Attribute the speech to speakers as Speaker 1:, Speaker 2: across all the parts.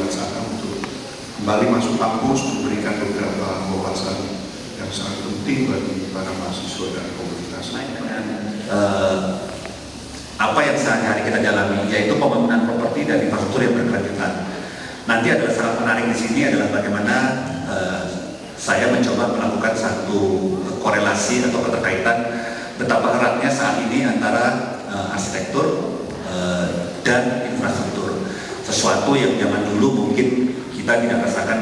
Speaker 1: sana untuk kembali masuk kampus, memberikan beberapa wawasan yang sangat penting bagi para mahasiswa dan komunitas.
Speaker 2: Apa yang sehari-hari kita jalani, yaitu pembangunan properti dan infrastruktur yang berkelanjutan. Nanti adalah sangat menarik di sini adalah bagaimana saya mencoba melakukan satu korelasi atau keterkaitan betapa eratnya saat ini antara arsitektur dan infrastruktur. Sesuatu yang zaman dulu mungkin kita tidak rasakan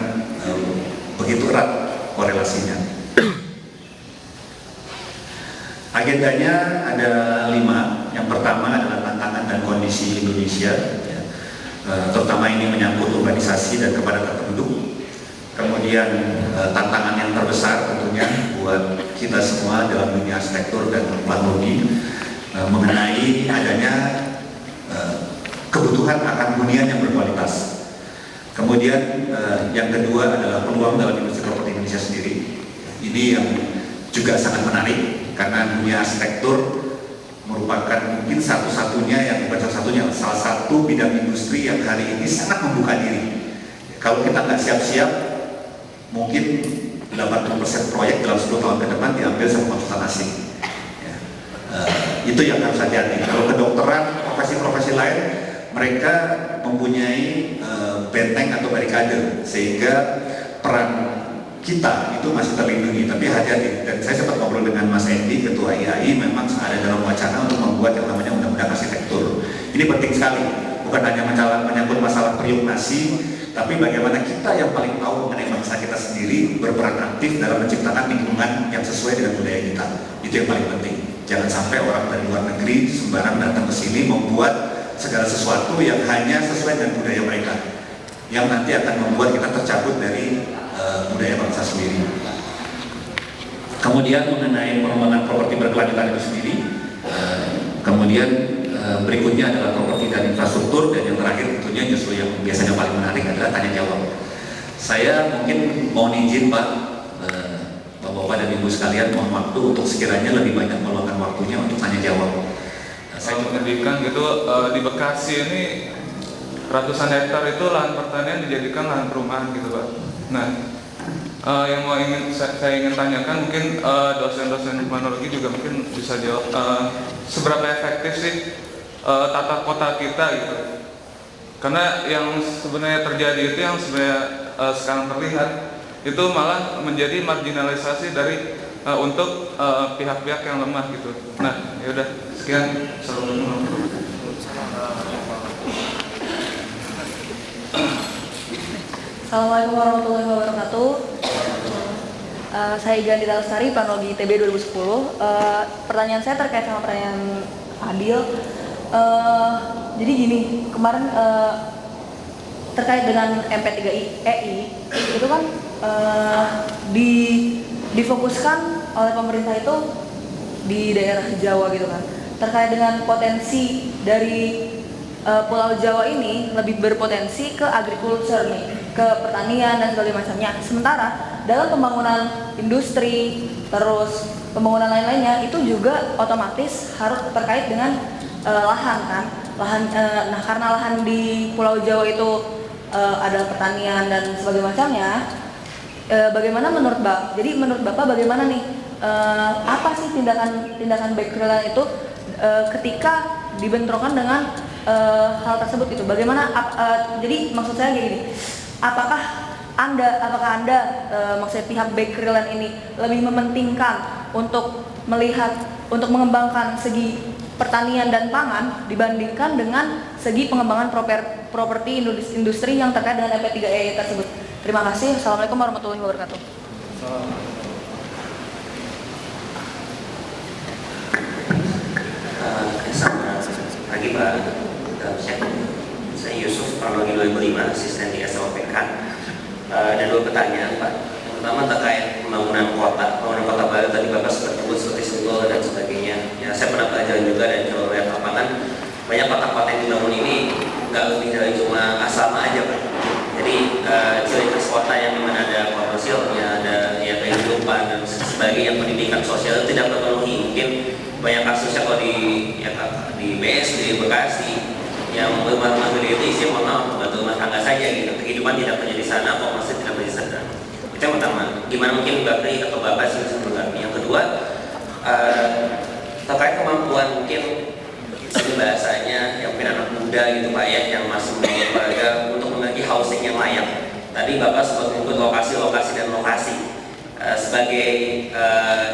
Speaker 2: begitu erat korelasinya. Agendanya ada 5. Yang pertama adalah tantangan dan kondisi Indonesia, ya. Terutama ini menyangkut urbanisasi dan kepadatan penduduk. Kemudian tantangan yang terbesar tentunya buat kita semua dalam dunia arsitektur dan teknologi mengenai adanya kebutuhan akan hunian yang berkualitas. Kemudian yang kedua adalah peluang dalam industri properti Indonesia sendiri. Ini yang juga sangat menarik karena dunia arsitektur merupakan mungkin satu-satunya yang bukan satu-satunya, salah satu bidang industri yang hari ini sangat membuka diri. Kalau kita nggak siap-siap, mungkin 80% proyek dalam 10 tahun ke depan diambil sama konsultan asing. Ya. Itu yang harus hati-hati. Kalau kedokteran, profesi-profesi lain, mereka mempunyai benteng atau barikade sehingga peran kita itu masih terlindungi, tapi hati-hati. Dan saya sempat ngobrol dengan Mas Endi, Ketua IAI, memang ada dalam wacana untuk membuat yang namanya undang-undang arsitektur. Ini penting sekali, bukan hanya menyangkut masalah periuk nasi, tapi bagaimana kita yang paling tahu mengenai bangsa kita sendiri berperan aktif dalam menciptakan lingkungan yang sesuai dengan budaya kita. Itu yang paling penting. Jangan sampai orang dari luar negeri sembarang datang ke sini membuat segala sesuatu yang hanya sesuai dengan budaya mereka, yang nanti akan membuat kita tercabut dari budaya bangsa sendiri. Kemudian mengenai pengembangan properti berkelanjutan itu sendiri, kemudian berikutnya adalah properti dan infrastruktur, dan yang terakhir tentunya justru yang biasanya paling menarik adalah tanya jawab. Saya mungkin mohon izin Pak, Bapak-Bapak dan Ibu sekalian, mohon waktu untuk sekiranya lebih banyak meluangkan waktunya untuk tanya jawab.
Speaker 3: Saya pendidikan gitu di Bekasi ini ratusan hektar itu lahan pertanian dijadikan lahan perumahan gitu Pak. Nah, yang saya ingin tanyakan mungkin dosen-dosen teknologi juga mungkin bisa jawab seberapa efektif sih tata kota kita gitu. Karena yang sebenarnya terjadi itu yang sebenarnya sekarang terlihat itu malah menjadi marginalisasi dari untuk pihak-pihak yang lemah gitu. Nah, ya udah sekian.
Speaker 4: Assalamualaikum warahmatullahi wabarakatuh. Saya Gandita Lestari, Planologi ITB 2010. Pertanyaan saya terkait sama pertanyaan Adil. Jadi gini, kemarin terkait dengan MP3EI itu kan difokuskan oleh pemerintah itu di daerah Jawa gitu kan. Terkait dengan potensi dari Pulau Jawa ini lebih berpotensi ke agriculture nih, ke pertanian dan segala macamnya. Sementara dalam pembangunan industri, terus pembangunan lain-lainnya itu juga otomatis harus terkait dengan lahan kan. Nah karena lahan di Pulau Jawa itu ada pertanian dan sebagainya macamnya. Bagaimana menurut Bapak? Jadi menurut Bapak bagaimana nih? Apa sih tindakan background itu ketika dibentrokan dengan hal tersebut itu? Bagaimana? Jadi maksud saya kayak gini. Apakah anda maksudnya pihak background ini lebih mementingkan untuk mengembangkan segi pertanian dan pangan dibandingkan dengan segi pengembangan properti industri yang terkait dengan MP3EI tersebut? Terima kasih. Assalamualaikum warahmatullahi wabarakatuh.
Speaker 5: Selamat pagi Pak. Saya Yusuf, Planologi 2005, asisten di SLPK. Ada 2 pertanyaan Pak. Yang pertama terkait pembangunan kota baru, tadi Bapak sempat sebut seperti Senggol dan sebagainya. Ya, saya pernah pelajaran juga dan kalau lihat lapangan banyak kota-kota yang dibangun ini nggak lebih dari cuma asrama aja Pak. Jadi ciri khas kota yang dimana ada komersilnya, ada ya kehidupan dan sebagainya, pendidikan sosial tidak terpenuhi. Mungkin banyak kasusnya kalau di BSD, Bekasi, yang rumah-rumah gede itu isi mohon maaf pembantu rumah tangga saja gitu, kehidupan gimana mungkin Bakri atau Bapak sih bisa menanggapi. Yang kedua, terkait kemampuan mungkin ini bahasanya yang mungkin anak muda gitu Pak ya, yang masih membangun keluarga untuk memiliki housing yang layak. Tadi Bapak sempat menyebut lokasi dan lokasi. Sebagai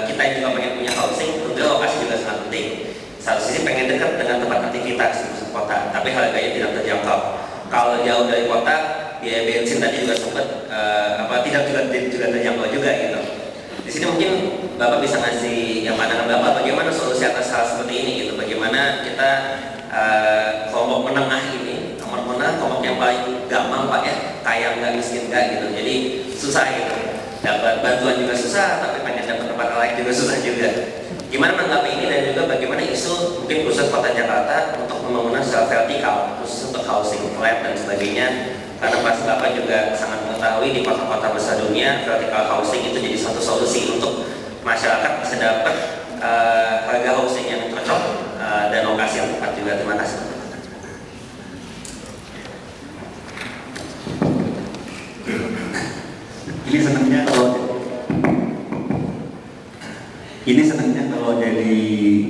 Speaker 5: kita yang juga pengen punya housing, tentunya lokasi juga sangat penting. Satu sisi pengen dekat dengan tempat aktivitas di pusat kota, tapi harganya tidak terjangkau. Kalau jauh dari kota, biaya bensin tadi juga sempat tidak juga terjangkau juga gitu. Di sini mungkin Bapak bisa ngasih yang pandangan Bapak bagaimana solusi atas hal seperti ini gitu. Bagaimana kita kelompok menengah ini, nomor menengah kelompok yang paling gampang Pak ya, kaya nggak miskin nggak gitu. Jadi susah gitu. Dapat bantuan juga susah, tapi pengen dapat tempat lain juga susah juga. Gimana menanggapi ini dan juga bagaimana isu mungkin khusus kota Jakarta untuk pembangunan secara vertikal khusus untuk housing, flat dan sebagainya, karena pasti Bapak juga sangat mengetahui di kota-kota besar dunia vertical housing itu jadi satu solusi untuk masyarakat bisa dapat harga housing yang cocok dan lokasi yang tepat juga. Terima kasih.
Speaker 2: Ini senangnya kalau jadi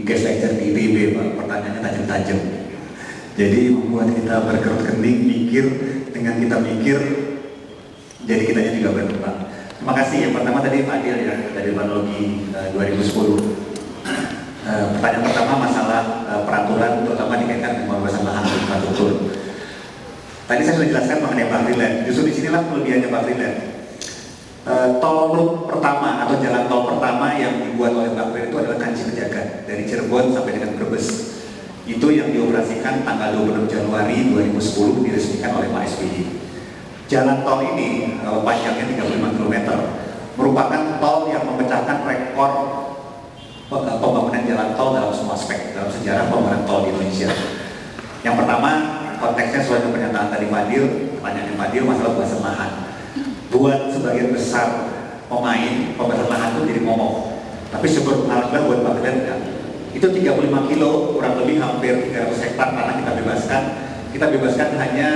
Speaker 2: guest lecture di ITB Pak, pertanyaannya tajam-tajam. Jadi membuat kita berkerut kening, mikir, dengan kita mikir, jadi kitanya juga berkembang. Terima kasih. Yang pertama tadi Pak Adil ya, dari Panologi 2010. Pertanyaan pertama masalah peraturan, terutama dikaitkan dengan pembebasan lahan dan infrastruktur. Tadi saya sudah jelaskan mengenai Bakriland. Justru disinilah kelebihannya Bakriland. Tol loop pertama atau jalan tol pertama yang dibuat oleh Bakriland itu adalah Kanci Pejagan dari Cirebon sampai dengan Brebes. Itu yang dioperasikan tanggal 26 Januari 2010 diresmikan oleh Pak SBY. Jalan tol ini panjangnya 35 km merupakan tol yang memecahkan rekor pembangunan jalan tol dalam semua aspek dalam sejarah pembangunan tol di Indonesia. Yang pertama, konteksnya sesuai dengan pernyataan tadi Pak Adil, pertanyaan Pak Adil masalah pembebasan lahan. Buat sebagian besar pemain, pembebasan lahan itu jadi momok. Tapi alhamdulillah buat Bakriland ya, itu 35 kilo, kurang lebih hampir 300 hektar tanah kita bebaskan hanya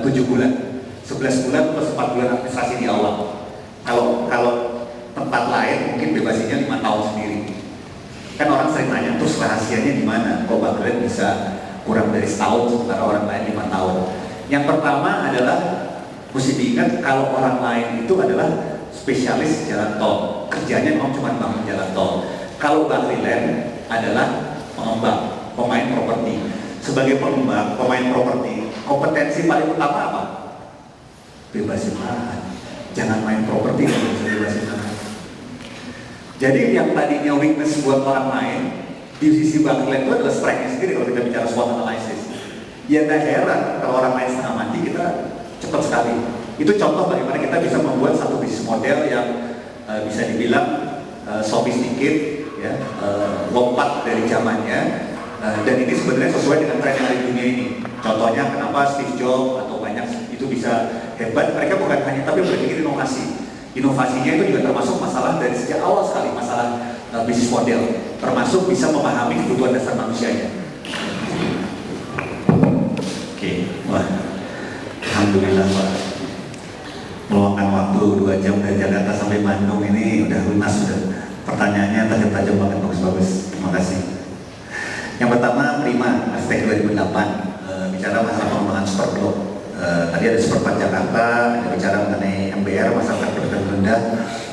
Speaker 2: 7 bulan. 11 bulan plus 4 bulan administrasi di awal. Kalau tempat lain mungkin bebasinya 5 tahun sendiri. Kan orang sering nanya, terus rahasianya di mana? Kok Bakriland bisa kurang dari setahun sementara orang lain 5 tahun? Yang pertama adalah mesti diingat kalau orang lain itu adalah spesialis jalan tol, kerjanya memang cuma bangun jalan tol. Kalau Bakriland adalah pengembang, pemain properti. Sebagai pengembang, pemain properti, kompetensi paling utama apa? Bebasin lahan. Jangan main properti kalau bisa bebasin lahan. Jadi yang tadinya weakness buat orang lain di sisi Bakriland itu adalah strength-nya sendiri kalau kita bicara SWOT analysis. Ya nggak heran kalau orang lain setengah mati kita cepat sekali. Itu contoh bagaimana kita bisa membuat satu bisnis model yang bisa dibilang sophisticated, ya, lompat dari zamannya, dan ini sebenarnya sesuai dengan tren yang ada di dunia ini. Contohnya kenapa Steve Jobs atau banyak itu bisa hebat, mereka bukan hanya tapi berpikir inovasi. Inovasinya itu juga termasuk masalah dari sejak awal sekali, masalah bisnis model, termasuk bisa memahami kebutuhan dasar manusianya. Oke, wah, alhamdulillah Pak, meluangkan waktu 2 jam dari Jakarta sampai Bandung ini udah lunas sudah. Pertanyaannya tajam-tajam banget, bagus-bagus. Terima kasih. Yang pertama, Prima, aspek 2008, bicara masalah pengembangan superblok. Tadi ada Superpark Jakarta, ada bicara mengenai MBR, masyarakat berpenghasilan rendah.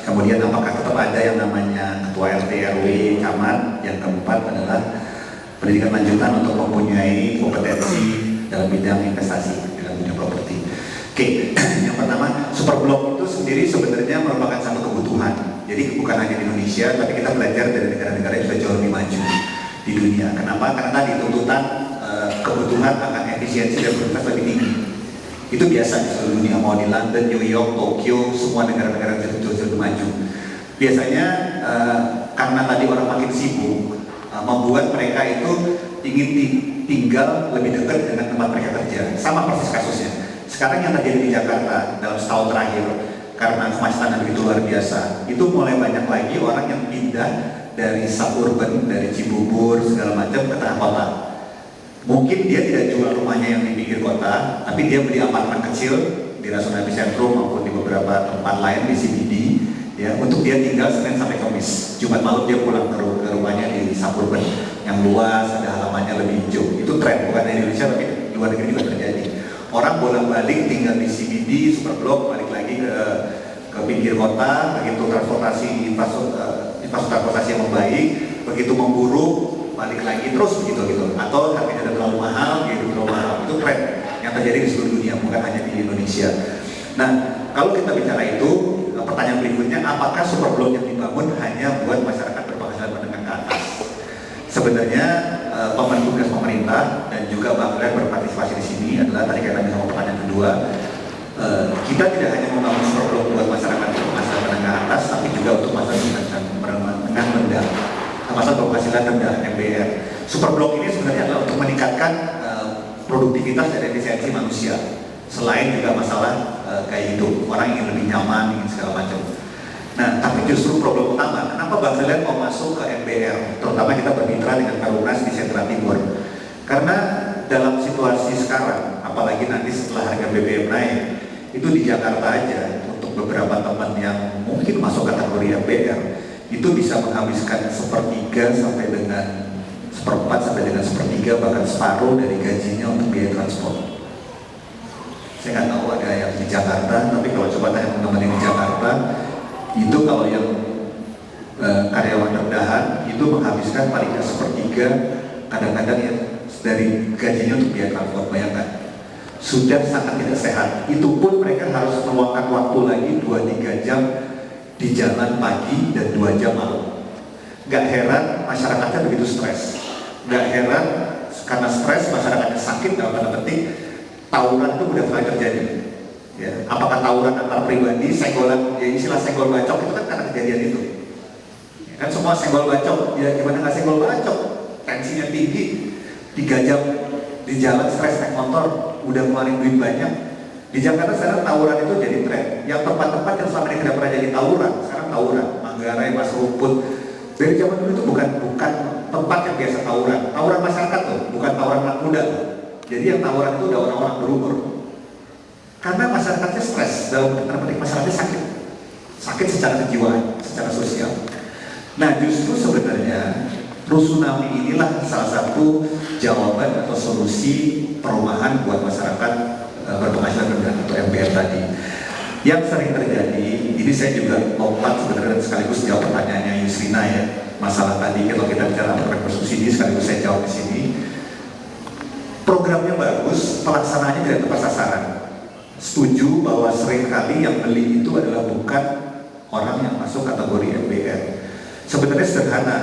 Speaker 2: Kemudian apakah tetap ada yang namanya ketua RT, RW, camat. Yang keempat adalah pendidikan lanjutan untuk mempunyai kompetensi dalam bidang investasi, dalam bidang properti. Oke, yang pertama, superblok itu sendiri sebenarnya merupakan satu kebutuhan. Jadi bukan hanya di Indonesia, tapi kita belajar dari negara-negara yang sudah jauh lebih maju di dunia. Kenapa? Karena tadi tuntutan kebutuhan akan efisiensi dan produktivitas lebih tinggi. Itu biasa di seluruh dunia, mau di London, New York, Tokyo, semua negara-negara yang jauh lebih maju. Biasanya karena tadi orang makin sibuk, membuat mereka itu ingin tinggal lebih dekat dengan tempat mereka kerja. Sama persis kasusnya. Sekarang yang terjadi di Jakarta dalam setahun terakhir, karena kemacetan yang begitu luar biasa, itu mulai banyak lagi orang yang pindah dari suburban, dari Cibubur, segala macam ke tengah kota. Mungkin dia tidak jual rumahnya yang di pinggir kota, tapi dia beli apartemen kecil di Rasuna Epicentrum maupun di beberapa tempat lain di CBD ya, untuk dia tinggal Senin sampai Kamis. Jumat malam dia pulang ke rumahnya di suburban yang luas, ada halamannya lebih hijau. Itu tren, bukan di Indonesia tapi di luar negeri juga terjadi. Orang bolak-balik tinggal di CBD, Superblok, balik lagi ke pinggir kota, begitu infrastruktur transportasi yang membaik, begitu memburuk, balik lagi terus begitu gitu. Atau harganya ada terlalu mahal, dia terlalu mahal. Itu tren yang terjadi di seluruh dunia, bukan hanya di Indonesia. Nah, kalau kita bicara itu, pertanyaan berikutnya, apakah Superblok yang dibangun hanya buat masyarakat berpenghasilan menengah ke atas? Sebenarnya tugas pemerintah dan juga Bang Glenn berpartisipasi di sini adalah tadi kaitannya sama pertanyaan kedua. Kita tidak hanya membangun Superblok buat masyarakat berpenghasilan menengah atas, tapi juga untuk masyarakat menengah rendah, masyarakat berpenghasilan rendah (MBR). Superblok ini sebenarnya adalah untuk meningkatkan produktivitas dan efisiensi manusia. Selain juga masalah gaya hidup, orang ingin lebih nyaman, ingin segala macam. Nah, tapi justru problem utama, kenapa Bang Glenn mau masuk ke MBR, terutama kita bermitra dengan Perumnas di Sentra Timur. Karena dalam situasi sekarang, apalagi nanti setelah harga BBM naik, itu di Jakarta aja, untuk beberapa teman yang mungkin masuk kategori MBR, itu bisa menghabiskan 1/3 sampai dengan 1/4 sampai dengan 1/3 bahkan separuh dari gajinya untuk biaya transport. Saya nggak tahu ada yang di Jakarta, tapi kalau coba tanya teman-teman yang di Jakarta, itu kalau yang karyawan rendahan itu menghabiskan paling nggak 1/3, kadang-kadang ya dari gajinya untuk biaya transport. Bayangkan, sudah sangat tidak sehat. Itu pun mereka harus meluangkan waktu lagi 2-3 jam di jalan pagi dan 2 jam malam. Gak heran masyarakatnya begitu stres. Gak heran karena stres masyarakatnya sakit, dalam tanda petik tawuran itu udah mulai terjadi. Ya, apakah tawuran antar pribadi, senggolan, ya istilah senggol bacok itu kan karena kejadian itu. Ya, kan semua senggol bacok, ya gimana nggak senggol bacok? Tensinya tinggi, 3 jam di jalan stres naik motor, udah ngeluarin duit banyak. Di Jakarta sekarang tawuran itu jadi tren. Yang tempat-tempat yang selama ini tidak pernah jadi tawuran, sekarang tawuran. Manggarai, Mas Rumput. Dari zaman dulu itu bukan tempat yang biasa tawuran. Tawuran masyarakat tuh, bukan tawuran anak muda tuh. Jadi yang tawuran itu udah orang-orang berumur. Karena masyarakatnya stres, dalam tanda petik masyarakatnya sakit secara kejiwaan, secara sosial. Nah, justru sebenarnya Rusunami inilah salah satu jawaban atau solusi perumahan buat masyarakat berpenghasilan rendah atau MBR tadi. Yang sering terjadi, ini saya juga lompat sebenarnya sekaligus jawab pertanyaannya Yusrina ya, masalah tadi kalau kita bicara program bersubsidi sekaligus saya jawab di sini. Programnya bagus, pelaksanaannya tidak tepat sasaran. Setuju bahwa seringkali yang beli itu adalah bukan orang yang masuk kategori MBR. Sebenarnya sederhana,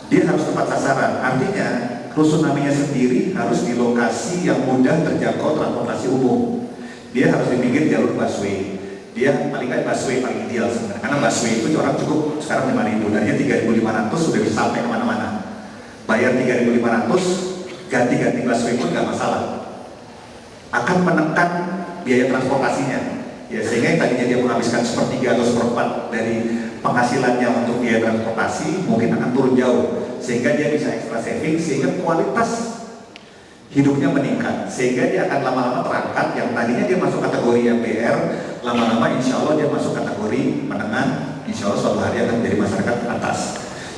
Speaker 2: dia harus tepat sasaran. Artinya, Rusunaminya sendiri harus di lokasi yang mudah terjangkau transportasi umum. Dia harus di pinggir jalur busway. Dia paling nggak busway paling ideal sebenarnya. Karena busway itu orang cukup sekarang 5.000, darinya 3.500 sudah bisa sampai kemana-mana. Bayar 3.500, ganti-ganti busway pun nggak masalah. Akan menekan biaya transportasinya, ya sehingga yang tadinya dia menghabiskan 1/3 atau 1/4 dari penghasilannya untuk biaya transportasi mungkin akan turun jauh, sehingga dia bisa extra saving, sehingga kualitas hidupnya meningkat, sehingga dia akan lama-lama terangkat. Yang tadinya dia masuk kategori MBR, lama-lama insya Allah dia masuk kategori menengah, insya Allah suatu hari akan menjadi masyarakat atas.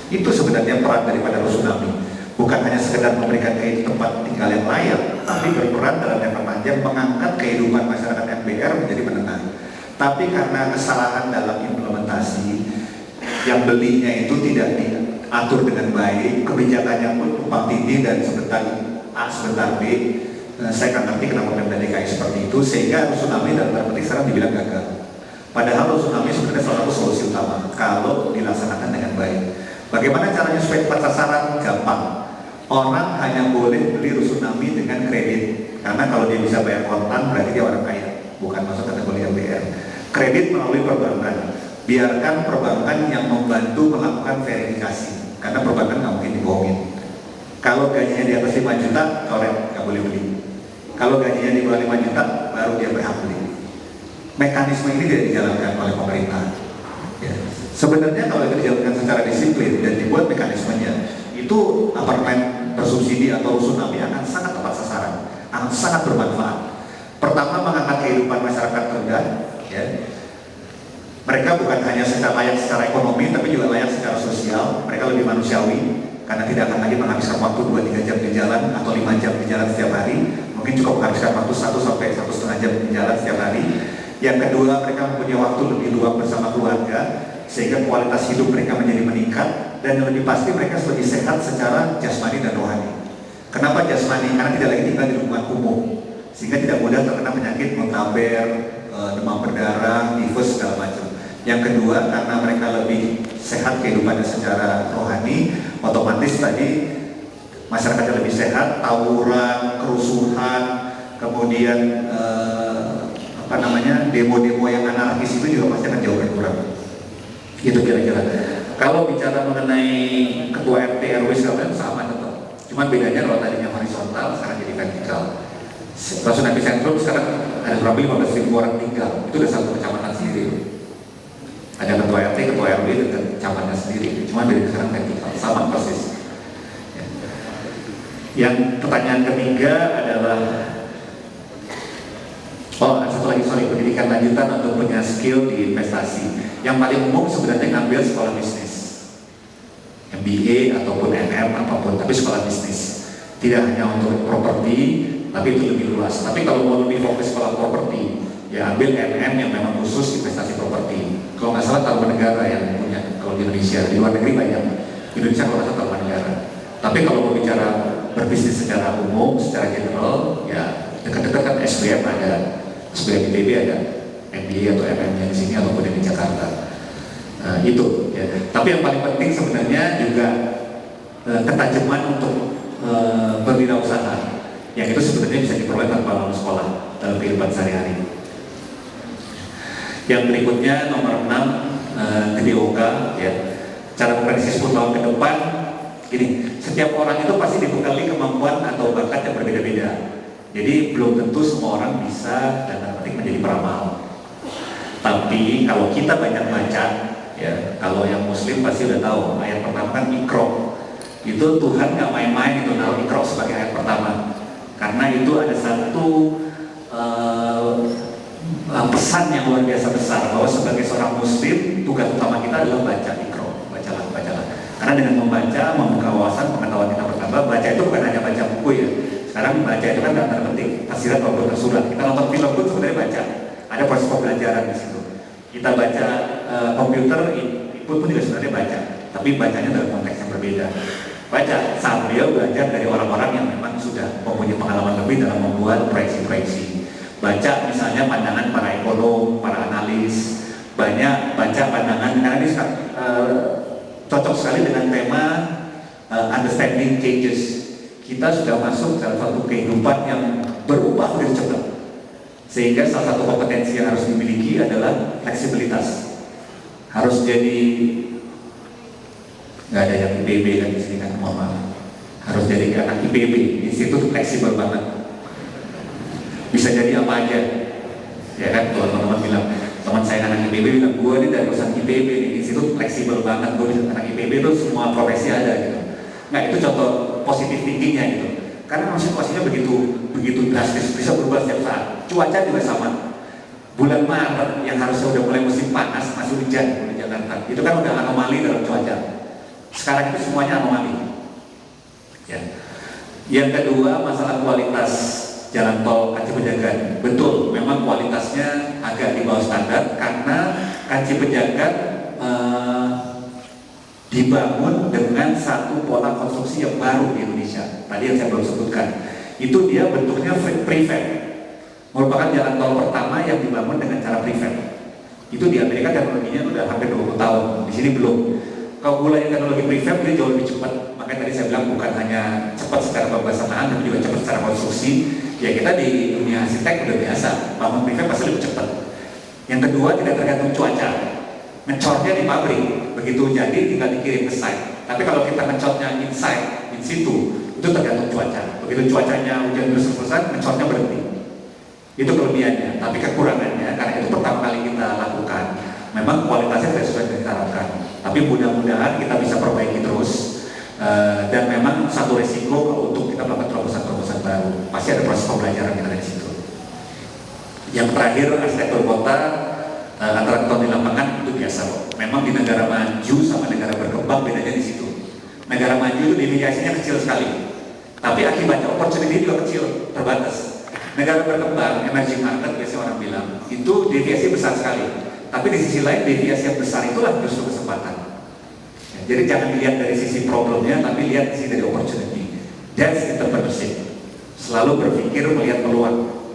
Speaker 2: Itu sebenarnya peran daripada Rusunami. Bukan hanya sekedar memberikan tempat tinggal yang layak, tapi berperan dalam jangka panjang mengangkat kehidupan masyarakat MBR menjadi menengah. Tapi karena kesalahan dalam implementasi, yang belinya itu tidak diatur dengan baik, kebijakannya pun tumpang tindih dan sebentar A, sebentar B, saya nggak ngerti kenapa Pemda DKI seperti itu, sehingga Rusunami dalam tanda petik sekarang dibilang gagal. Padahal Rusunami sebenarnya salah satu solusi utama kalau dilaksanakan dengan baik. Bagaimana caranya supaya tepat sasaran? Gampang. Orang hanya boleh beli Rusunami dengan kredit, karena kalau dia bisa bayar kontan berarti dia orang kaya, bukan masuk kategori MBR. Kredit melalui perbankan, biarkan perbankan yang membantu melakukan verifikasi, karena perbankan nggak mungkin dibohongin. Kalau gajinya di atas 5 juta, coret, nggak boleh beli. Kalau gajinya di bawah 5 juta, baru dia berhak beli. Mekanisme ini tidak dijalankan oleh pemerintah. Ya. Sebenarnya kalau itu dijalankan secara disiplin dan dibuat mekanismenya, itu apartemen bersubsidi atau Rusunami akan sangat tepat sasaran, akan sangat bermanfaat. Pertama, mengangkat kehidupan masyarakat rendah, ya. Mereka bukan hanya layak secara ekonomi, tapi juga layak secara sosial. Mereka lebih manusiawi, karena tidak akan lagi menghabiskan waktu 2-3 jam di jalan atau 5 jam di jalan setiap hari. Mungkin cukup menghabiskan waktu 1 sampai 1,5 jam di jalan setiap hari. Yang kedua, mereka mempunyai waktu lebih luang bersama keluarga, sehingga kualitas hidup mereka menjadi meningkat, dan yang lebih pasti mereka lebih sehat secara jasmani dan rohani. Kenapa jasmani? Karena tidak lagi tinggal di lingkungan kumuh, sehingga tidak mudah terkena penyakit muntaber, demam berdarah, tifus, segala macam. Yang kedua, karena mereka lebih sehat kehidupannya secara rohani, otomatis tadi masyarakatnya lebih sehat, tawuran, kerusuhan, kemudian demo-demo yang anarkis itu juga pasti akan jauh berkurang. Itu kira-kira. Kalau bicara mengenai ketua RT RW segala sama tetap. Cuma bedanya kalau tadinya horizontal, sekarang jadi vertikal. Rasun epicentrum sekarang ada kurang lebih 15.000 orang tinggal. Itu udah satu kecamatan sendiri. Ada ketua RT, ketua RW, dan camatnya sendiri. Cuma dari sekarang vertikal, sama persis. Ya. Yang pertanyaan ketiga adalah, satu lagi, pendidikan lanjutan untuk punya skill di investasi. Yang paling umum sebenarnya ngambil sekolah bisnis, MBA ataupun MM apapun, tapi sekolah bisnis. Tidak hanya untuk properti, tapi itu lebih luas. Tapi kalau mau lebih fokus sekolah properti, ya ambil MM yang memang khusus investasi properti. Kalau nggak salah Taruman Negara yang punya, kalau di Indonesia, di luar negeri banyak. Indonesia kalau nggak salah Taruman Negara. Tapi kalau mau bicara berbisnis secara umum, secara general, ya dekat-dekat kan SBM ada, SBM ITB ada, MBA atau MM yang di sini ataupun yang di Jakarta. Itu. Ya. Tapi yang paling penting sebenarnya juga ketajaman untuk berwirausaha. Yang itu sebenarnya bisa diperoleh tanpa lulus sekolah dalam kehidupan sehari-hari. Yang berikutnya nomor 6, gede oka, ya. Cara memprediksi 10 tahun ke depan, gini, setiap orang itu pasti dibekali kemampuan atau bakat yang berbeda-beda. Jadi belum tentu semua orang bisa dan nanti menjadi peramal. Tapi kalau kita banyak baca, ya, kalau yang Muslim pasti udah tahu ayat pertama kan Iqra. Itu Tuhan nggak main-main itu naruh Iqra sebagai ayat pertama, karena itu ada satu pesan yang luar biasa besar bahwa sebagai seorang Muslim tugas utama kita adalah baca Iqra, bacalah. Karena dengan membaca membuka wawasan, pengetahuan kita bertambah. Baca itu bukan hanya baca buku ya. Sekarang baca itu kan tidak penting, tafsiran maupun surat. Kita nonton film pun sebenarnya baca. Ada proses pembelajaran di situ. Kita baca komputer, input pun juga sebenarnya baca. Tapi bacanya dalam konteks yang berbeda. Baca sambil belajar dari orang-orang yang memang sudah mempunyai pengalaman lebih dalam membuat proyeksi-proyeksi. Baca misalnya pandangan para ekonom, para analis. Banyak baca pandangan, karena ini cocok sekali dengan tema understanding changes. Kita sudah masuk dalam satu kehidupan yang berubah dari cepat, sehingga salah satu kompetensi yang harus dimiliki adalah fleksibilitas. Harus jadi, nggak ada yang IPB kan di sini kan, mohon maaf. Harus jadi anak IPB, institut fleksibel banget. Bisa jadi apa aja, ya kan? Kalau teman-teman bilang, teman saya anak IPB bilang, gue ini dari urusan IPB, institut fleksibel banget. Gue bisa anak IPB itu semua profesi ada gitu. Nah itu contoh positif tingginya gitu. Karena situasinya begitu drastis, bisa berubah setiap saat. Cuaca juga sama. Bulan Maret yang harusnya udah mulai musim panas, masih hujan di Jakarta. Itu kan udah anomali dalam cuaca. Sekarang itu semuanya anomali. Ya. Yang kedua, masalah kualitas jalan tol Kanci Pejagan. Betul, memang kualitasnya agak di bawah standar karena Kanci Pejagan dibangun dengan satu pola konstruksi yang baru di Indonesia. Tadi yang saya belum sebutkan, itu dia bentuknya prefab, merupakan jalan tol pertama yang dibangun dengan cara prefab. Itu di Amerika teknologinya udah hampir 20 tahun, di sini belum. Kalau mulai teknologi prefab dia jauh lebih cepat. Makanya tadi saya bilang bukan hanya cepat secara pembahasan lahan, tapi juga cepat secara konstruksi. Ya kita di dunia arsitek udah biasa, bangun prefab pasti lebih cepat. Yang kedua, tidak tergantung cuaca. Ngecornya di pabrik, begitu jadi tinggal dikirim ke site. Tapi kalau kita ngecotnya inside, in situ, itu tergantung cuaca. Begitu cuacanya hujan terus selesai, ngecornya berhenti. Itu kelebihannya. Tapi kekurangannya, karena itu pertama kali kita lakukan, memang kualitasnya tidak sesuai dengan kita harapkan. Tapi mudah-mudahan kita bisa perbaiki terus. Dan memang satu resiko kalau untuk kita melakukan terobosan-terobosan baru, pasti ada proses pembelajaran kita dari situ. Yang terakhir, arsitektur kota. antara ketentuan di lapangan itu biasa kok. Memang di negara maju sama negara berkembang bedanya di situ. Negara maju itu deviasinya kecil sekali, tapi akibatnya opportunity juga kecil, terbatas. Negara berkembang, emerging market biasanya orang bilang, itu deviasi besar sekali. Tapi di sisi lain deviasi yang besar itulah justru kesempatan. Ya, jadi jangan dilihat dari sisi problemnya, tapi lihat sisi dari opportunity. That's entrepreneurship. Selalu berpikir melihat peluang.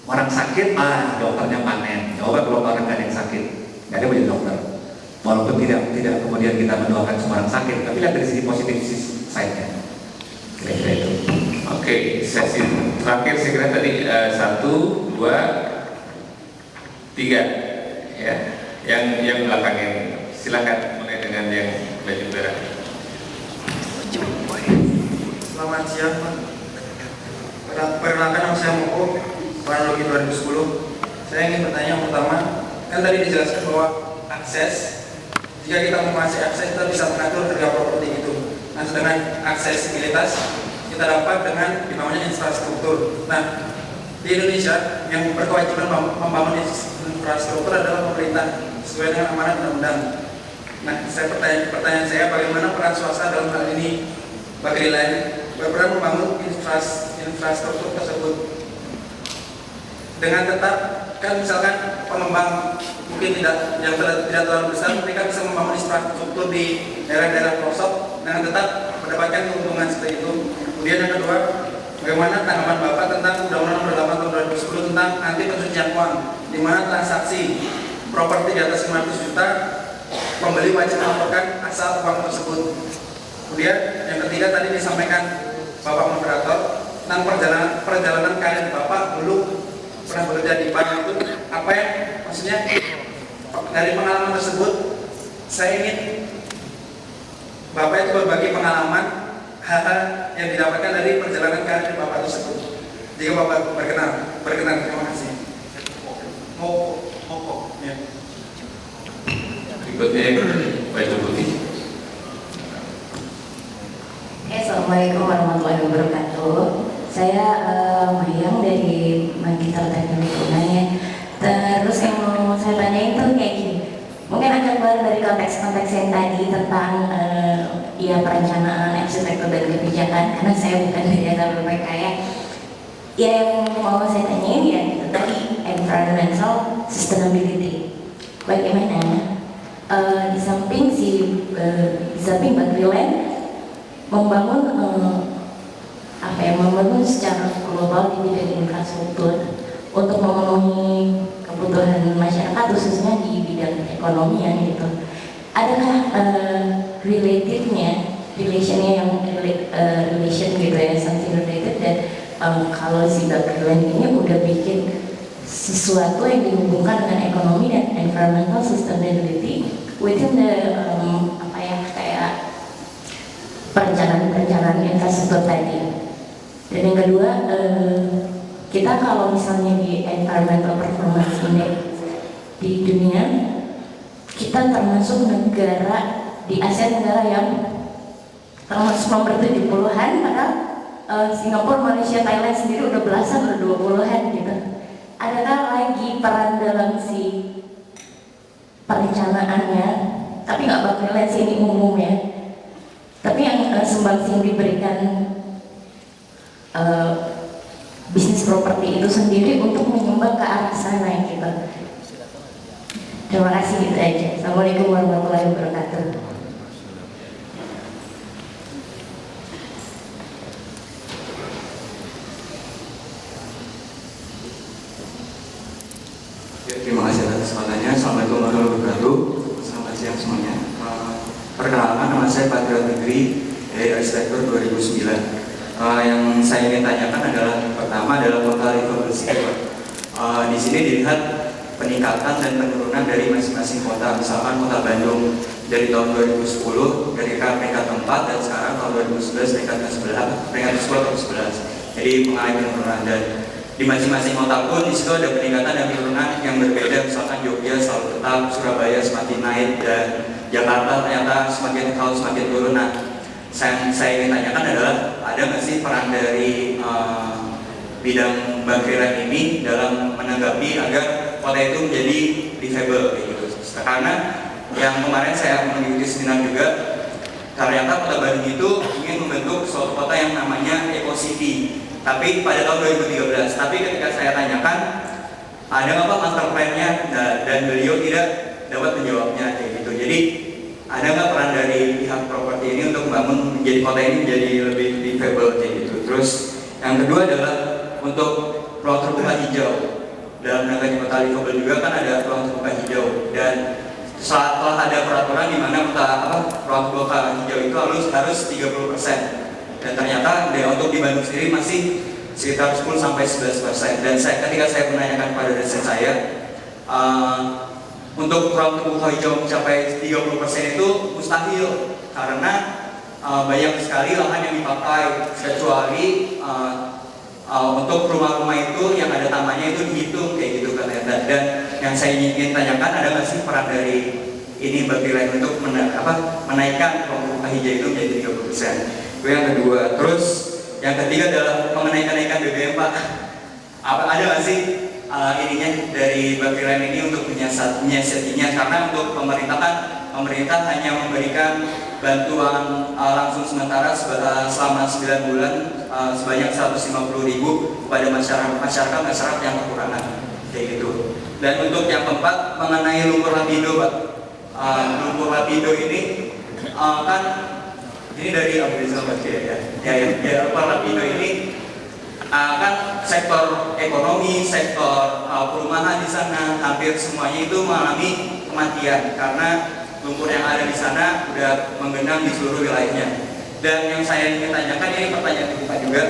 Speaker 2: Orang sakit, dokternya panen. Coba kalau orang nggak ada yang sakit, nggak ada menjadi dokter. Walaupun tidak kemudian kita mendoakan semua orang sakit, tapi lihat dari sisi positif side-nya. Kira-kira itu.
Speaker 6: Oke, sesi terakhir saya kira tadi 1, 2, 3, ya. Yang belakangnya silakan mulai dengan yang baju merah.
Speaker 7: Selamat siang, Pak. Perkenalkan nama saya Moko, Kronologi 2010. Saya ingin bertanya yang pertama, kan tadi dijelaskan bahwa akses, jika kita menguasai akses kita bisa mengatur harga properti itu. Nah, sedangkan aksesibilitas kita dapat dengan dibangunnya infrastruktur. Nah, di Indonesia yang berkewajiban membangun infrastruktur adalah pemerintah sesuai dengan amanat undang-undang. Nah, pertanyaan saya, bagaimana peran swasta dalam hal ini bagi lain berperan membangun infrastruktur tersebut dengan tetap, kan misalkan pengembang mungkin tidak terlalu besar, mereka bisa membangun infrastruktur di daerah-daerah pelosok dengan tetap mendapatkan keuntungan seperti itu. Kemudian yang kedua, bagaimana tanggapan Bapak tentang Undang-Undang Nomor 8 Tahun 2010 tentang anti pencucian uang, di mana transaksi properti di atas 500 juta pembeli wajib melaporkan asal uang tersebut. Kemudian yang ketiga tadi disampaikan Bapak Moderator tentang perjalanan karir Bapak dulu pernah bekerja di bank itu, apa yang maksudnya dari pengalaman tersebut saya ingin Bapak itu berbagi pengalaman hal-hal yang didapatkan dari perjalanan karir Bapak tersebut. Jika Bapak berkenan, terima kasih. Moko, ya.
Speaker 6: Berikutnya baju putih.
Speaker 8: Assalamualaikum warahmatullahi wabarakatuh. Saya Mayang dari Magister Teknik Lingkungan ya. Terus yang mau saya tanya itu kayak gini. Mungkin agak keluar dari konteks-konteks yang tadi tentang ya perencanaan, arsitektur dan kebijakan, karena saya bukan dari LPK ya. Ya yang mau saya tanyain ya itu tadi environmental sustainability. Bagaimana di samping Backland membangun membangun secara global di bidang infrastruktur untuk memenuhi kebutuhan masyarakat khususnya di bidang ekonomian gitu. Adakah relationnya yang relation gitu ya, something related, dan kalau si Backland ini udah bikin sesuatu yang dihubungkan dengan ekonomi dan environmental sustainability within the kayak perencanaan infrastruktur tadi. Dan yang kedua, kita kalau misalnya di environmental performance index di dunia, kita termasuk negara di Asia Tenggara yang termasuk nomor 70-an, padahal Singapura, Malaysia, Thailand sendiri udah belasan, udah 20-an gitu. Adakah lagi peran dalam si perencanaannya, tapi nggak bakal lihat sini umum ya, tapi yang sumbangsi yang diberikan bisnis properti itu sendiri untuk menyumbang ke arah sana gitu. Terima kasih, gitu aja. Assalamualaikum warahmatullahi wabarakatuh.
Speaker 9: Terima kasih atas kesempatannya. Assalamualaikum warahmatullahi wabarakatuh. Selamat siang semuanya. Perkenalkan, nama saya Padra Negeri dari Arsitektur 2009. Yang saya ingin tanyakan adalah pertama adalah total recoverability. Di sini dilihat peningkatan dan penurunan dari masing-masing kota. Misalkan kota Bandung dari tahun 2010 dari peringkat 4 dan sekarang tahun 2011 peringkat 10 atau 11. Jadi mengalami penurunan, dan di masing-masing kota pun di situ ada peningkatan dan penurunan yang berbeda. Misalkan Jogja selalu tetap, Surabaya semakin naik, dan Jakarta ternyata semakin turun. Nah, saya ingin tanyakan adalah ada nggak sih peran dari bidang Backland ini dalam menanggapi agar kota itu menjadi livable kayak gitu. Karena yang kemarin saya mengikuti seminar juga, ternyata Kota Bandung itu ingin membentuk suatu kota yang namanya Eco City. Tapi pada tahun 2013, tapi ketika saya tanyakan ada nggak Pak master plan-nya, dan beliau tidak dapat menjawabnya kayak gitu. Jadi ada nggak peran dari pihak properti ini untuk membangun menjadi kota ini menjadi lebih livable kayak gitu. Terus yang kedua adalah untuk ruang terbuka hijau. Dalam rangka kota livable juga kan ada ruang terbuka hijau, dan setelah ada peraturan di mana ruang terbuka hijau itu harus 30%. Dan ternyata untuk di Bandung sendiri masih sekitar 10-11%. Dan ketika saya menanyakan pada dosen saya, untuk ruang terbuka hijau mencapai 30% itu mustahil, karena banyak sekali lahan yang dipakai, kecuali untuk rumah-rumah itu yang ada tamannya itu dihitung kayak gitu katanya. Dan yang saya ingin tanyakan, ada nggak sih peran dari ini Bapilen untuk menaikkan ruang terbuka hijau itu menjadi 30%? Itu yang kedua. Terus yang ketiga adalah mengenai kenaikan BBM Pak. Ada nggak sih ininya dari Bapilen ini untuk menyiasatinya? Karena untuk pemerintah hanya memberikan bantuan langsung sementara selama 9 bulan sebanyak 150.000 kepada masyarakat yang kekurangan kayak gitu. Dan untuk yang keempat mengenai lumpur lapindo Pak. Lumpur lapindo ini kan ini dari Abdul lumpur lapindo ini kan sektor ekonomi, sektor perumahan di sana hampir semuanya itu mengalami kematian karena lumpur yang ada di sana udah menggenang di seluruh wilayahnya. Dan yang saya ingin tanyakan, ini pertanyaan terbuka juga,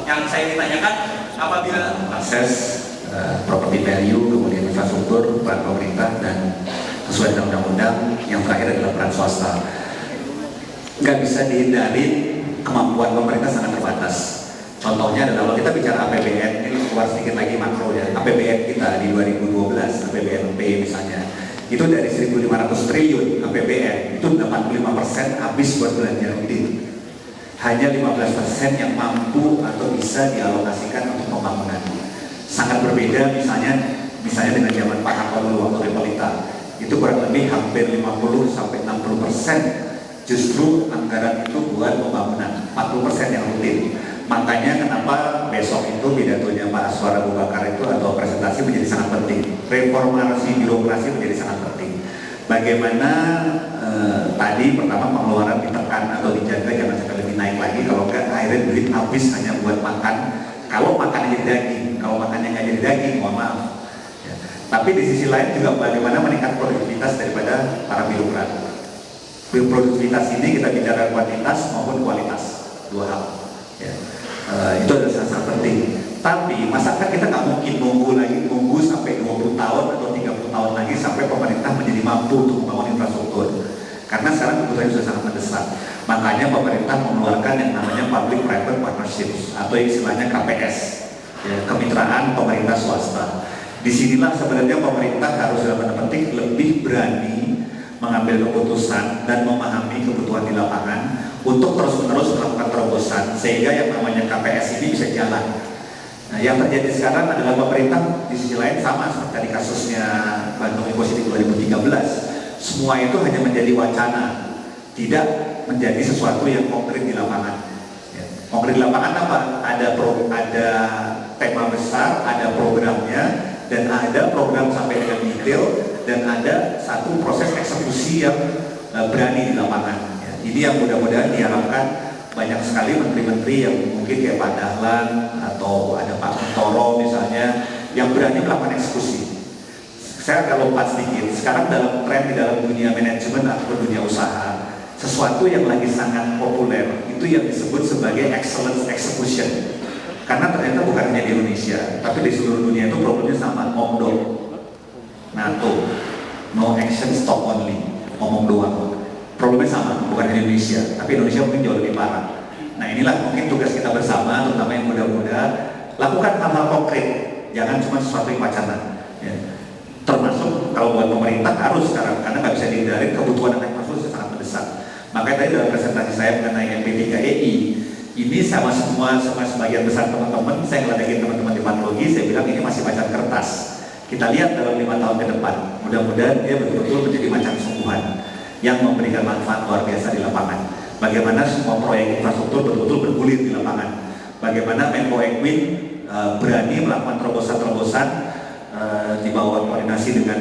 Speaker 9: yang saya ingin tanyakan apabila
Speaker 2: akses property value, kemudian infrastruktur, peran pemerintah, dan sesuai dengan undang-undang, yang terakhir adalah peran swasta. Nggak bisa dihindari, kemampuan pemerintah sangat terbatas. Contohnya adalah kalau kita bicara APBN, ini keluar sedikit lagi makro ya, APBN kita di 2012, APBNP misalnya, itu dari 1.500 triliun APBN, itu 85% habis buat belanja rutin. Hanya 15% yang mampu atau bisa dialokasikan untuk pembangunan. Sangat berbeda misalnya dengan zaman Pak Harto dulu waktu Repolita. Itu kurang lebih hampir 50-60% justru anggaran itu buat pembangunan, 40% yang rutin. Makanya kenapa besok itu pidatonya Pak Aswar Abu Bakar itu atau presentasi menjadi sangat penting. Reformasi birokrasi menjadi sangat penting. Bagaimana tadi pertama pengeluaran ditekan atau dijaga jangan sampai lebih naik lagi, kalau enggak akhirnya duit habis hanya buat makan. Kalau makannya jadi daging, kalau makannya nggak jadi daging, mohon maaf. Ya. Tapi di sisi lain juga bagaimana meningkat produktivitas daripada para birokrat. Produktivitas ini kita bicara kuantitas maupun kualitas, dua hal. Ya. Itu adalah sangat penting. Tapi masyarakat kita nggak mungkin nunggu sampai 20 tahun atau 30 tahun lagi sampai pemerintah menjadi mampu untuk membangun infrastruktur. Karena sekarang kebutuhannya sudah sangat mendesak. Makanya pemerintah mengeluarkan yang namanya Public Private Partnerships atau istilahnya KPS, ya, kemitraan pemerintah swasta. Disinilah sebenarnya pemerintah harus dalam tanda petik lebih berani mengambil keputusan dan memahami kebutuhan di lapangan untuk terus-menerus melakukan terobosan sehingga yang namanya KPS ini bisa jalan. Nah, yang terjadi sekarang adalah pemerintah di sisi lain sama seperti tadi kasusnya Bandung Eco City 2013. Semua itu hanya menjadi wacana, tidak menjadi sesuatu yang konkret di lapangan. Ya. Konkret di lapangan apa? Ada tema besar, ada programnya, dan ada program sampai dengan detail, dan ada satu proses eksekusi yang berani di lapangan. Ya. Ini yang mudah-mudahan diharapkan banyak sekali menteri-menteri yang mungkin kayak Pak Dahlan atau ada Pak Mentoro misalnya yang berani melakukan eksekusi. Saya kalau lompat sedikit, sekarang dalam tren di dalam dunia manajemen atau dunia usaha, sesuatu yang lagi sangat populer itu yang disebut sebagai excellence execution. Karena ternyata bukan hanya di Indonesia, tapi di seluruh dunia itu problemnya sama, OMDO, NATO, no action stop only, ngomong doang. Problemnya sama, bukan di Indonesia, tapi Indonesia mungkin jauh lebih parah. Nah inilah mungkin tugas kita bersama, terutama yang muda-muda, lakukan hal-hal konkret, jangan cuma sesuatu yang wacana. Ya. Termasuk kalau buat pemerintah harus sekarang, karena nggak bisa dihindari kebutuhan anak infrastruktur sangat mendesak. Makanya tadi dalam presentasi saya mengenai MP3EI, ini sama sebagian besar teman-teman, saya ngeladekin teman-teman di Patologi, saya bilang ini masih bacaan kertas. Kita lihat dalam 5 tahun ke depan, mudah-mudahan dia betul-betul menjadi macam sungguhan yang memberikan manfaat luar biasa di lapangan. Bagaimana semua proyek infrastruktur betul-betul bergulir di lapangan. Bagaimana Menko Equin berani melakukan terobosan-terobosan di bawah koordinasi dengan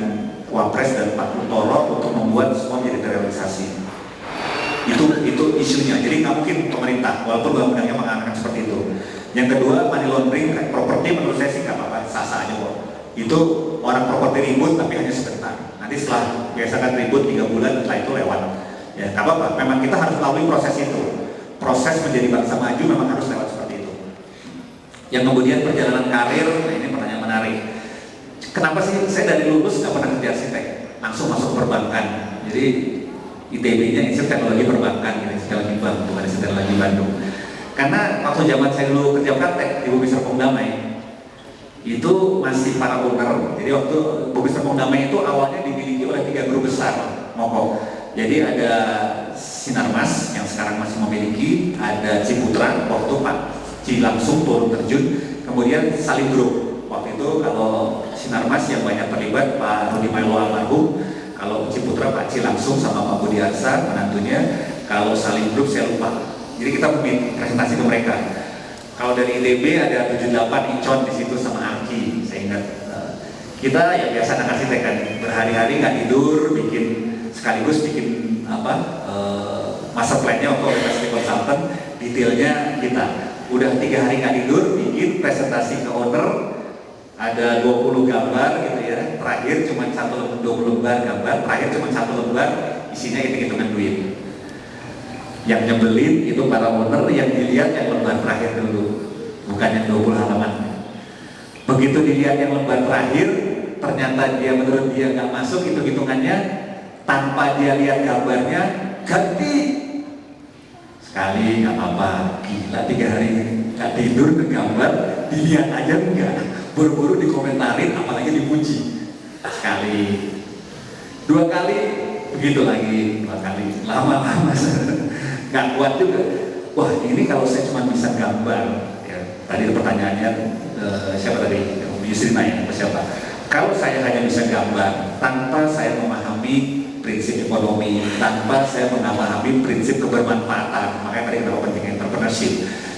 Speaker 2: Wapres dan Pak Kutoro untuk membuat semua menjadi terrealisasi. Itu isunya. Jadi nggak mungkin pemerintah, walaupun undang-undangnya mengatakan seperti itu. Yang kedua, money laundering properti menurut saya sih nggak apa-apa, sah-sah aja kok. Itu orang properti ribut tapi hanya sebentar. Nanti setelah biasakan ribut 3 bulan setelah itu lewat. Ya nggak apa-apa. Memang kita harus melalui proses itu. Proses menjadi bangsa maju memang harus lewat seperti itu. Yang kemudian perjalanan karir, nah ini pertanyaan menarik. Kenapa sih saya dari lulus nggak pernah kerja arsitek, langsung masuk perbankan. Jadi ITB-nya Institut Teknologi Perbankan, Institut Teknologi Bank, bukan Institut Teknologi Bandung. Karena waktu zaman saya dulu kerja praktek di Bumi Serpong Damai, itu masih para owner. Jadi waktu Bumi Serpong Damai itu awalnya dimiliki oleh 3 grup besar, Moko. Jadi ada Sinarmas yang sekarang masih memiliki, ada Ciputra waktu Pak Ci langsung turun terjun, kemudian Salim Group. Waktu itu kalau Sinarmas yang banyak terlibat Pak Rudi Mailo almarhum, kalau Ciputra Pak Ci langsung sama Pak Budi Arsa menantunya, kalau Salim Group saya lupa. Jadi kita presentasi ke mereka. Kalau dari ITB ada 78 Icon di situ sama Aki, saya ingat. Kita ya biasa anak arsitek kan, berhari-hari nggak tidur, sekaligus bikin master plan-nya untuk organisasi consultant, detailnya kita. Udah 3 hari nggak tidur, bikin presentasi ke owner, ada 20 gambar gitu ya, terakhir cuma 20 lembar gambar, terakhir cuma 1 lembar, isinya hitung-hitungan duit. Yang nyebelin itu para owner yang dilihat yang lembar terakhir dulu, bukan yang 20 halaman. Begitu dilihat yang lembar terakhir, ternyata dia menurut dia nggak masuk hitung-hitungannya, tanpa dia lihat gambarnya, ganti. Sekali nggak apa-apa, gila 3 hari nggak tidur ke gambar, dilihat aja enggak, buru-buru dikomentarin, apalagi dipuji. Sekali, 2 kali, begitu lagi, 2 kali, lama-lama nggak kuat juga. Wah ini kalau saya cuma bisa gambar, ya, tadi pertanyaannya siapa tadi? Yusrina ya, siapa? Kalau saya hanya bisa gambar, tanpa saya memahami prinsip ekonomi, tanpa saya memahami prinsip kebermanfaatan, makanya tadi kenapa penting entrepreneurship,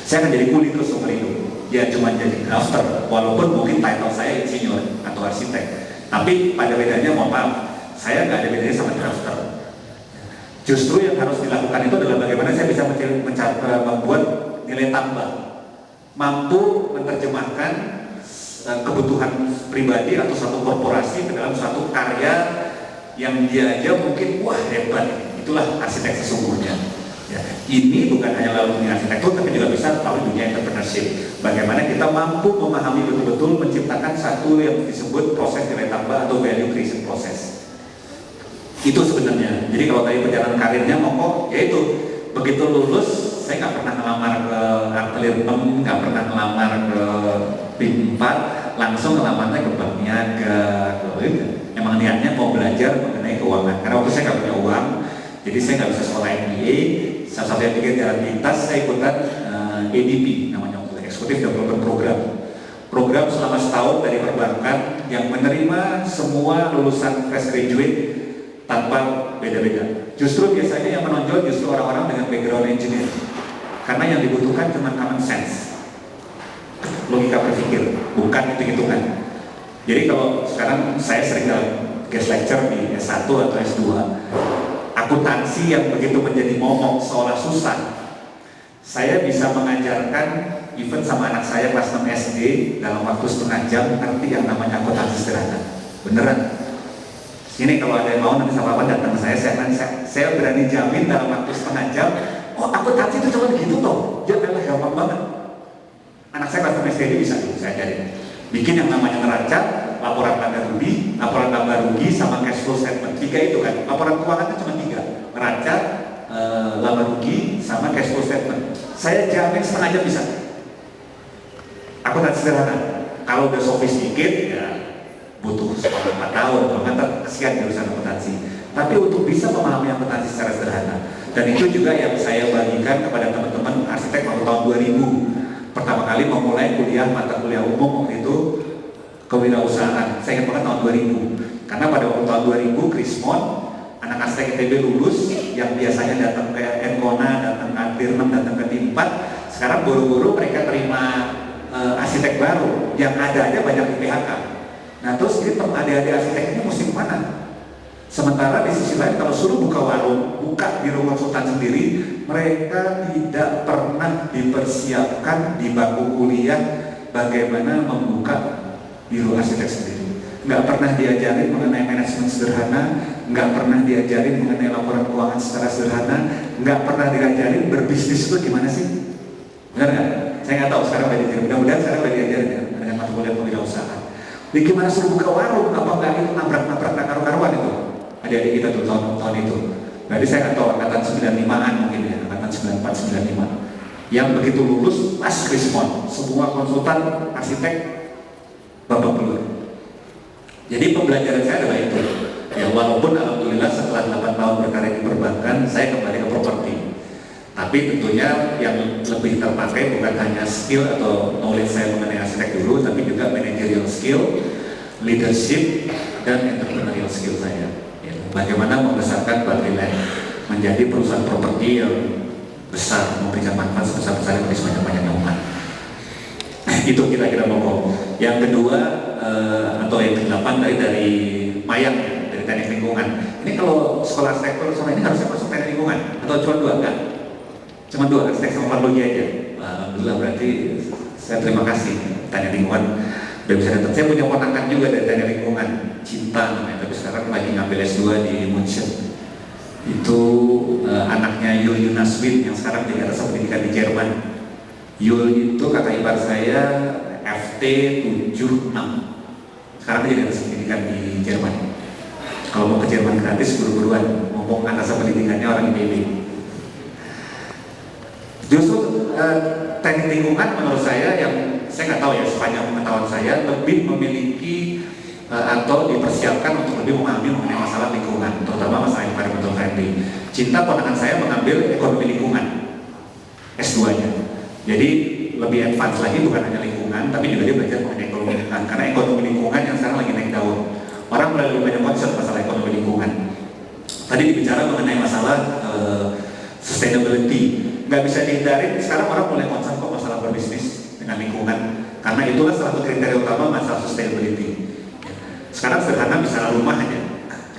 Speaker 2: saya akan jadi kuli terus seumur hidup. Ya cuma jadi drafter, walaupun mungkin title saya insinyur atau arsitek, tapi pada bedanya mohon maaf, saya nggak ada bedanya sama drafter. Justru yang harus dilakukan itu adalah bagaimana saya bisa membuat nilai tambah, mampu menerjemahkan kebutuhan pribadi atau satu korporasi ke dalam suatu karya yang dia aja mungkin wah hebat. Itulah arsitek sesungguhnya. Ya, ini bukan hanya lalu dunia arsitektur, tapi juga bisa tahu dunia entrepreneurship. Bagaimana kita mampu memahami betul-betul menciptakan satu yang disebut proses nilai tambah atau value creation process. Itu sebenarnya. Jadi kalau tadi perjalanan karirnya Moko, yaitu begitu lulus, saya nggak pernah ngelamar ke Artelir 6, nggak pernah ngelamar ke PIM 4, langsung ngelamarnya ke Bank Niaga. Emang niatnya mau belajar mengenai keuangan. Karena waktu saya nggak punya uang, jadi saya nggak bisa sekolah MBA. Salah satu yang pikir jalan pintas, saya ikutan ADP, namanya Executive Development Program. Program selama setahun dari perbankan yang menerima semua lulusan fresh graduate tanpa beda-beda. Justru biasanya yang menonjol justru orang-orang dengan background engineer, karena yang dibutuhkan cuma common sense, logika berpikir, bukan hitung-hitungan. Jadi kalau sekarang saya sering dalam guest lecture di S1 atau S2, akuntansi yang begitu menjadi momok seolah susah, saya bisa mengajarkan even sama anak saya kelas 6 SD dalam waktu setengah jam ngerti yang namanya akuntansi sederhana. Beneran. Ini kalau ada yang mau nanti sama apa datang saya berani jamin dalam waktu setengah jam, oh akuntansi itu cuma gitu toh, ya memang gampang banget. Anak saya kelas 6 SD bisa saya ajarin. Bikin yang namanya neraca, laporan laba rugi sama cash flow statement. 3 itu kan, laporan keuangan kan cuma 3, neraca, laba rugi sama cash flow statement. Saya jamin setengah jam bisa. Akuntansi sederhana. Kalau udah sofis dikit, ya butuh sekolah 4 tahun, kalau nggak kesian jurusan akuntansi. Tapi untuk bisa memahami akuntansi secara sederhana, dan itu juga yang saya bagikan kepada teman-teman arsitek waktu tahun 2000. Pertama kali memulai kuliah mata kuliah umum waktu itu kewirausahaan. Saya ingat banget tahun 2000, karena pada waktu tahun 2000 Krismon, anak arsitek ITB lulus yang biasanya datang ke Enkona, datang ke Advirnem, datang ke T4, sekarang buru-buru mereka terima arsitek baru yang ada aja banyak di PHK. Nah terus ini adik-adik arsitek ini mesti kemana? Sementara di sisi lain kalau suruh buka warung, buka biro konsultan sendiri, mereka tidak pernah dipersiapkan di bangku kuliah bagaimana membuka biro arsitek sendiri. Nggak pernah diajarin mengenai manajemen sederhana, nggak pernah diajarin mengenai laporan keuangan secara sederhana, nggak pernah diajarin berbisnis itu gimana sih? Benar nggak? Saya nggak tahu sekarang udah diajarin. Mudah-mudahan sekarang udah diajarin ya dengan mata kuliah kewirausahaan. Jadi gimana suruh buka warung? Apa nggak itu nabrak-nabrak karu-karuan itu? Adik-adik kita tuh tahun itu. Berarti saya nggak tahu angkatan 95-an mungkin ya, angkatan 94-95 yang begitu lulus pas Krismon, semua konsultan arsitek babak belur. Jadi pembelajaran saya adalah itu. Ya walaupun alhamdulillah setelah 8 tahun berkarir di perbankan, saya kembali ke properti. Tapi tentunya yang lebih terpakai bukan hanya skill atau knowledge saya mengenai arsitek dulu, tapi juga managerial skill, leadership, dan entrepreneurial skill saya. Ya, bagaimana membesarkan Badriland menjadi perusahaan properti yang besar, memberikan manfaat sebesar-besarnya bagi sebanyak-banyaknya umat. Itu kira-kira pokok. Yang kedua atau yang ke-8 dari Mayang ya, dari teknik lingkungan. Ini kalau sekolah arsitektur sama ini harusnya masuk teknik lingkungan atau cuma 2 kan? Cuma 2 arsitek sama farmologi aja. Alhamdulillah berarti saya terima kasih teknik lingkungan udah bisa datang. Saya punya ponakan juga dari teknik lingkungan, Cinta namanya, tapi sekarang lagi ngambil S2 di München. Itu anaknya Yul Yunaswin yang sekarang jadi atas pendidikan di Jerman. Yul itu kakak ipar saya FT 76, sekarang jadi atas pendidikan di Jerman. Kalau mau ke Jerman gratis buru-buruan, ngomong atas pendidikannya orang IPB. Justru teknik lingkungan menurut saya yang saya nggak tahu ya, sepanjang pengetahuan saya lebih memiliki atau dipersiapkan untuk lebih memahami mengenai masalah lingkungan, terutama masalah environmental friendly. Cinta ponakan saya mengambil ekonomi lingkungan S2-nya. Jadi lebih advance lagi, bukan hanya lingkungan, tapi juga dia belajar mengenai ekonomi lingkungan. Karena ekonomi lingkungan yang sekarang lagi naik daun. Orang mulai lebih banyak concern masalah ekonomi lingkungan. Tadi dibicara mengenai masalah sustainability. Nggak bisa dihindari, sekarang orang mulai concern kok masalah berbisnis dengan lingkungan. Karena itulah salah satu kriteria utama masalah sustainability. Sekarang sederhana misalnya rumah aja.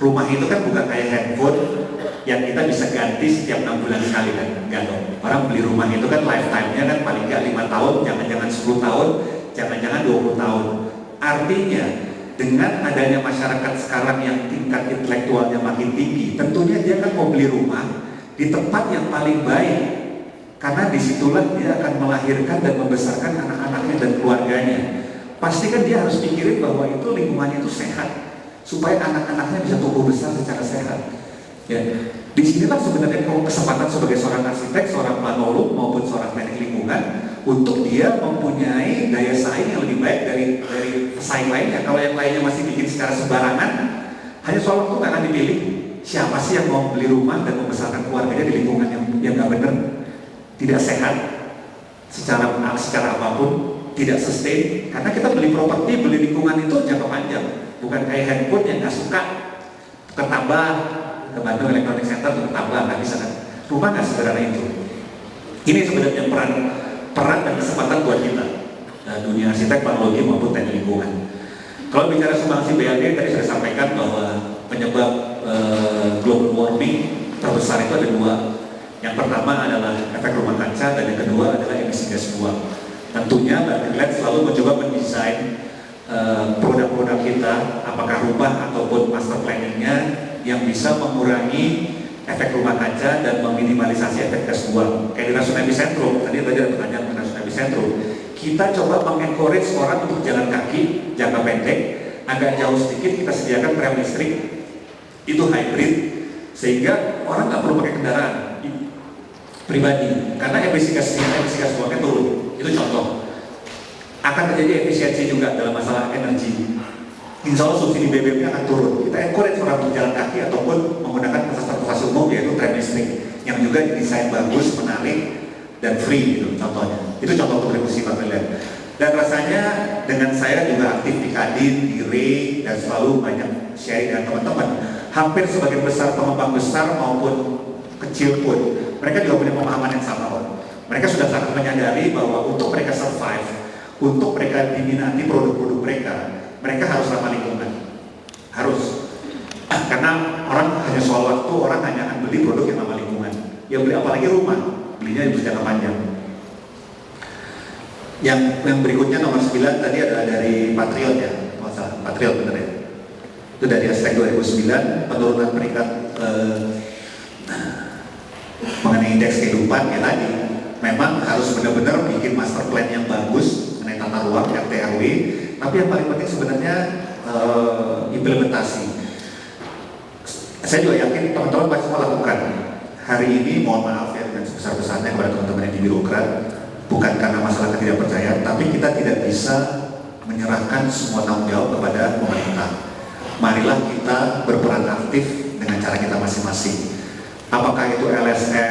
Speaker 2: Rumah itu kan bukan kayak handphone yang kita bisa ganti setiap 6 bulan sekali kan, enggak dong. Orang beli rumah itu kan lifetime-nya kan paling nggak 5 tahun, jangan-jangan 10 tahun, jangan-jangan 20 tahun. Artinya dengan adanya masyarakat sekarang yang tingkat intelektualnya makin tinggi, tentunya dia kan mau beli rumah di tempat yang paling baik, karena disitulah dia akan melahirkan dan membesarkan anak-anaknya dan keluarganya. Pasti kan dia harus pikirin bahwa itu lingkungannya itu sehat, supaya anak-anaknya bisa tumbuh besar secara sehat. Ya, disinilah sebenarnya kesempatan sebagai seorang arsitek, seorang planolog maupun seorang teknik lingkungan untuk dia mempunyai daya saing yang lebih baik dari pesaing lainnya. Kalau yang lainnya masih bikin secara sembarangan, hanya soal waktu nggak akan dipilih. Siapa sih yang mau beli rumah dan membesarkan keluarganya di lingkungan yang nggak benar, tidak sehat secara apapun, tidak sustain. Karena kita beli properti, beli lingkungan itu jangka panjang, bukan kayak handphone yang nggak suka ketambah ke Bandung Electronic Center tambah, nggak bisa kan. Rumah nggak sederhana itu. Ini sebenarnya peran dan kesempatan buat kita, dunia arsitek, planologi maupun teknik lingkungan. Kalau bicara sumbangsi BLD, tadi saya sampaikan bahwa penyebab global warming terbesar itu ada 2. Yang pertama adalah efek rumah kaca dan yang kedua adalah emisi gas buang. Tentunya Badriland selalu mencoba mendesain produk-produk kita, apakah rumah ataupun master planningnya, yang bisa mengurangi efek rumah kaca dan meminimalisasi efek gas buang. Kayak di Rasuna Epicentrum, tadi ada pertanyaan mengenai Rasuna Epicentrum. Kita coba mengencourage orang untuk jalan kaki jangka pendek, agak jauh sedikit kita sediakan rem listrik, itu hybrid, sehingga orang nggak perlu pakai kendaraan pribadi, karena emisi gas buangnya turun. Itu contoh. Akan terjadi efisiensi juga dalam masalah energi. Insya Allah subsidi BBM-nya akan turun. Kita encourage orang berjalan kaki ataupun menggunakan transportasi umum, yaitu tram listrik yang juga didesain bagus, menarik, dan free gitu contohnya. Itu contoh kontribusi Badriland. Dan rasanya dengan saya juga aktif di Kadin, di RE, dan selalu banyak sharing dengan teman-teman. Hampir sebagian besar pengembang besar maupun kecil pun, mereka juga punya pemahaman yang sama. Mereka sudah sangat menyadari bahwa untuk mereka survive, untuk mereka diminati produk-produk mereka, mereka harus ramah lingkungan. Harus. Karena orang hanya soal waktu, orang hanya akan beli produk yang ramah lingkungan. Ya beli apalagi rumah, belinya di jangka panjang. Yang berikutnya nomor 9 tadi adalah dari Patriot ya, Patriot benar ya. Itu dari aspek 2009 penurunan peringkat mengenai indeks kehidupan ya tadi. Memang harus benar-benar bikin master plan yang bagus mengenai tata ruang RTRW, tapi yang paling penting sebenarnya implementasi. Saya juga yakin teman-teman pasti melakukan. Hari ini mohon maaf ya dengan sebesar-besarnya kepada teman-teman yang di birokrat, bukan karena masalah ketidakpercayaan, tapi kita tidak bisa menyerahkan semua tanggung jawab kepada pemerintah. Marilah kita berperan aktif dengan cara kita masing-masing. Apakah itu LSM,